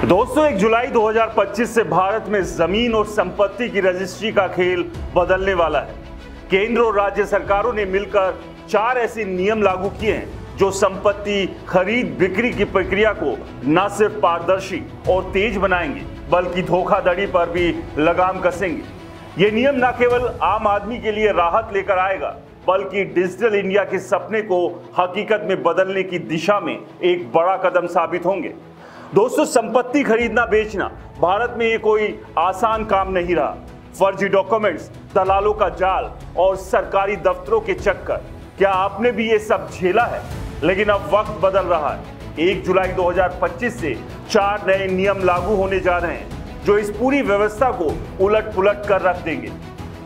दोस्तों 1 जुलाई 2025 से भारत में जमीन और संपत्ति की रजिस्ट्री का खेल बदलने वाला है। केंद्र और राज्य सरकारों ने मिलकर 4 ऐसे नियम लागू किए हैं जो संपत्ति खरीद बिक्री की प्रक्रिया को न सिर्फ पारदर्शी और तेज बनाएंगे बल्कि धोखाधड़ी पर भी लगाम कसेंगे। ये नियम न केवल आम आदमी के लिए राहत लेकर आएगा बल्कि डिजिटल इंडिया के सपने को हकीकत में बदलने की दिशा में एक बड़ा कदम साबित होंगे। दोस्तों, संपत्ति खरीदना बेचना भारत में ये कोई आसान काम नहीं रहा। फर्जी डॉक्यूमेंट्स, दलालों का जाल और सरकारी दफ्तरों के चक्कर, क्या आपने भी ये सब झेला है? लेकिन अब वक्त बदल रहा है। 1 जुलाई 2025 से 4 नए नियम लागू होने जा रहे हैं जो इस पूरी व्यवस्था को उलट पुलट कर रख देंगे।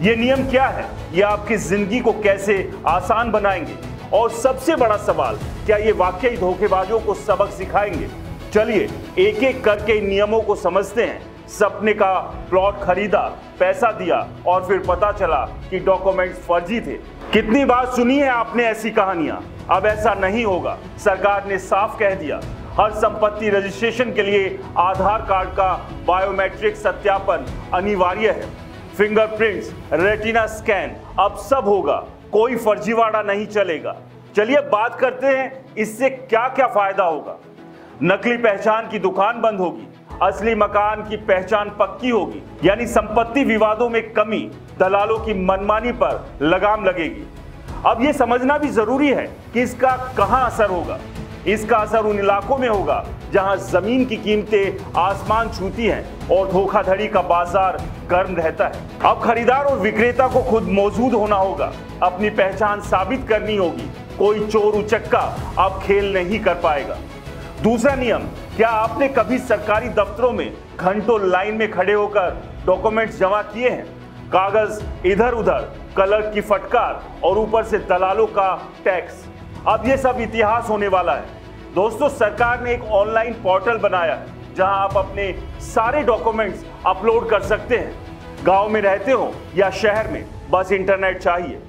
ये नियम क्या है? ये आपकी जिंदगी को कैसे आसान बनाएंगे? और सबसे बड़ा सवाल, क्या ये वाकई धोखेबाजों को सबक सिखाएंगे? चलिए एक एक करके इन नियमों को समझते हैं। सपने का प्लॉट खरीदा, पैसा दिया और फिर पता चला कि डॉक्यूमेंट्स फर्जी थे। कितनी बार सुनी है आपने ऐसी कहानियां? अब ऐसा नहीं होगा। सरकार ने साफ कह दिया, हर संपत्ति रजिस्ट्रेशन के लिए आधार कार्ड का बायोमेट्रिक सत्यापन अनिवार्य है। फिंगरप्रिंट्स, रेटिना स्कैन, अब सब होगा। कोई फर्जीवाड़ा नहीं चलेगा। चलिए बात करते हैं इससे क्या क्या फायदा होगा। नकली पहचान की दुकान बंद होगी, असली मकान की पहचान पक्की होगी, यानी संपत्ति विवादों में कमी, दलालों की मनमानी पर लगाम लगेगी। अब यह समझना भी जरूरी है कि इसका कहां असर होगा। इसका असर उन इलाकों में होगा जहां जमीन की कीमतें आसमान छूती हैं और धोखाधड़ी का बाजार गर्म रहता है। अब खरीदार और विक्रेता को खुद मौजूद होना होगा, अपनी पहचान साबित करनी होगी। कोई चोर उचक्का अब खेल नहीं कर पाएगा। दूसरा नियम, क्या आपने कभी सरकारी दफ्तरों में घंटों लाइन में खड़े होकर डॉक्यूमेंट्स जमा किए हैं? कागज इधर उधर, कलर की फटकार और ऊपर से दलालों का टैक्स। अब ये सब इतिहास होने वाला है। दोस्तों, सरकार ने एक ऑनलाइन पोर्टल बनाया है जहां आप अपने सारे डॉक्यूमेंट्स अपलोड कर सकते हैं। गांव में रहते हो या शहर में, बस इंटरनेट चाहिए।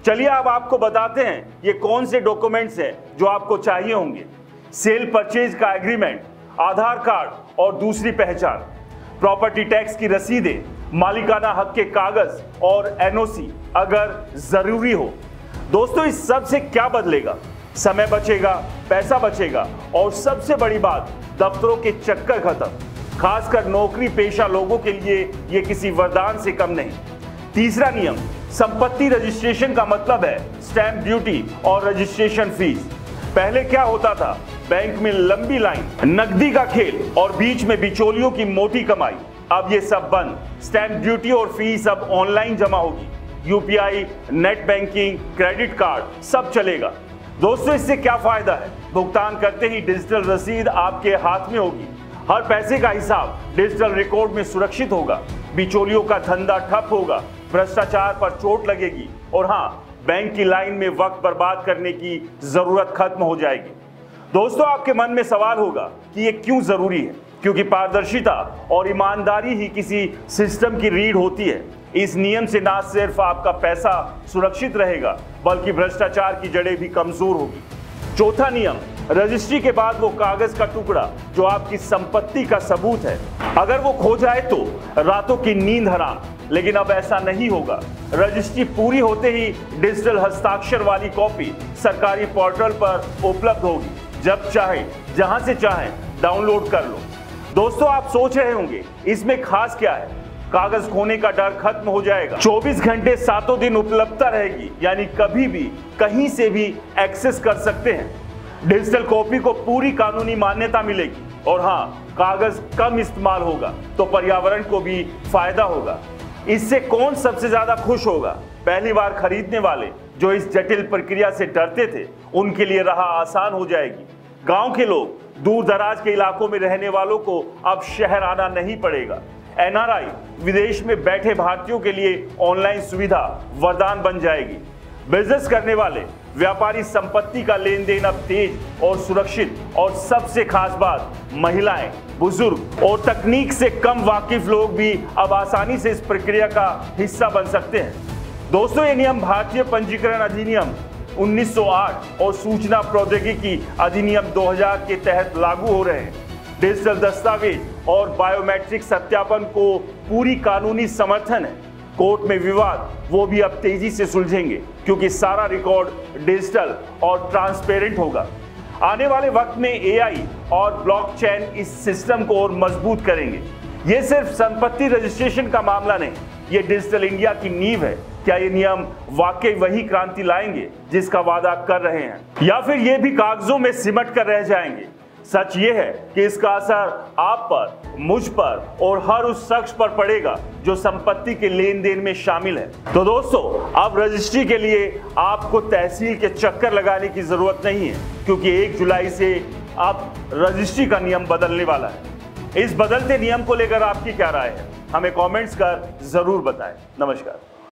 चलिए अब आपको बताते हैं ये कौन से डॉक्यूमेंट्स हैं जो आपको चाहिए होंगे। सेल परचेज का एग्रीमेंट, आधार कार्ड और दूसरी पहचान, प्रॉपर्टी टैक्स की रसीदें, मालिकाना हक के कागज और एनओसी अगर जरूरी हो। दोस्तों, इस सब से क्या बदलेगा? समय बचेगा, पैसा बचेगा और सबसे बड़ी बात, दफ्तरों के चक्कर खत्म। खासकर नौकरी पेशा लोगों के लिए यह किसी वरदान से कम नहीं। तीसरा नियम, संपत्ति रजिस्ट्रेशन का मतलब है स्टैंप ड्यूटी और रजिस्ट्रेशन फीस। पहले क्या होता था? बैंक में लंबी लाइन, नकदी का खेल और बीच में बिचौलियों की मोटी कमाई। अब ये सब बंद। स्टैंप ड्यूटी और फीस अब ऑनलाइन जमा होगी। UPI, net banking, credit card सब चलेगा। दोस्तों, इससे क्या फायदा है? भुगतान करते ही डिजिटल रसीद आपके हाथ में होगी। हर पैसे का हिसाब डिजिटल रिकॉर्ड में सुरक्षित होगा। बिचौलियों का धंधा ठप होगा, भ्रष्टाचार पर चोट लगेगी और हाँ, बैंक की लाइन में वक्त बर्बाद करने की जरूरत खत्म हो जाएगी। दोस्तों, आपके मन में सवाल होगा कि ये क्यों जरूरी है? क्योंकि पारदर्शिता और ईमानदारी ही किसी सिस्टम की रीढ़ होती है। इस नियम से ना सिर्फ आपका पैसा सुरक्षित रहेगा बल्कि भ्रष्टाचार की जड़ें भी कमजोर होगी। चौथा नियम, रजिस्ट्री के बाद वो कागज का टुकड़ा जो आपकी संपत्ति का सबूत है, अगर वो खो जाए तो रातों की नींद हराम। लेकिन अब ऐसा नहीं होगा। रजिस्ट्री पूरी होते ही डिजिटल हस्ताक्षर वाली कॉपी सरकारी पोर्टल पर उपलब्ध होगी। जब चाहे, जहां से चाहे डाउनलोड कर लो। दोस्तों, आप सोच रहे होंगे इसमें खास क्या है? कागज खोने का डर खत्म हो जाएगा। 24 घंटे 7 दिन उपलब्धता रहेगी, यानी कभी भी कहीं से भी एक्सेस कर सकते हैं। डिजिटल कॉपी को पूरी कानूनी मान्यता मिलेगी और हाँ, कागज कम इस्तेमाल होगा तो पर्यावरण को भी फायदा होगा। इससे कौन सबसे ज्यादा खुश होगा? पहली बार खरीदने वाले जो इस जटिल प्रक्रिया से डरते थे, उनके लिए राह आसान हो जाएगी। गांव के लोग, दूर दराज के इलाकों में रहने वालों को अब शहर आना नहीं पड़ेगा। एनआरआई, विदेश में बैठे भारतीयों के लिए ऑनलाइन सुविधा वरदान बन जाएगी। बिजनेस करने वाले, व्यापारी, संपत्ति का लेन देन अब तेज और सुरक्षित। और सबसे खास बात, महिलाएं, बुजुर्ग और तकनीक से कम वाकिफ लोग भी अब आसानी से इस प्रक्रिया का हिस्सा बन सकते हैं। दोस्तों, ये नियम भारतीय पंजीकरण अधिनियम 1908 और सूचना प्रौद्योगिकी अधिनियम 2000 के तहत लागू हो रहे हैं। डिजिटल दस्तावेज और बायोमेट्रिक सत्यापन को पूरी कानूनी समर्थन है। कोर्ट में विवाद वो भी अब तेजी से सुलझेंगे क्योंकि सारा रिकॉर्ड डिजिटल और ट्रांसपेरेंट होगा। आने वाले वक्त में एआई और ब्लॉकचेन इस सिस्टम को और मजबूत करेंगे। ये सिर्फ संपत्ति रजिस्ट्रेशन का मामला नहीं, ये डिजिटल इंडिया की नींव है। क्या ये नियम वाकई वही क्रांति लाएंगे जिसका वादा कर रहे हैं, या फिर ये भी कागजों में सिमट कर रह जाएंगे? सच ये है कि इसका असर आप पर, मुझ पर और हर उस शख्स पर पड़ेगा जो संपत्ति के लेन देन में शामिल है। तो दोस्तों, अब रजिस्ट्री के लिए आपको तहसील के चक्कर लगाने की जरूरत नहीं है, क्योंकि 1 जुलाई से अब रजिस्ट्री का नियम बदलने वाला है। इस बदलते नियम को लेकर आपकी क्या राय है? हमें कमेंट्स कर जरूर बताएं। नमस्कार।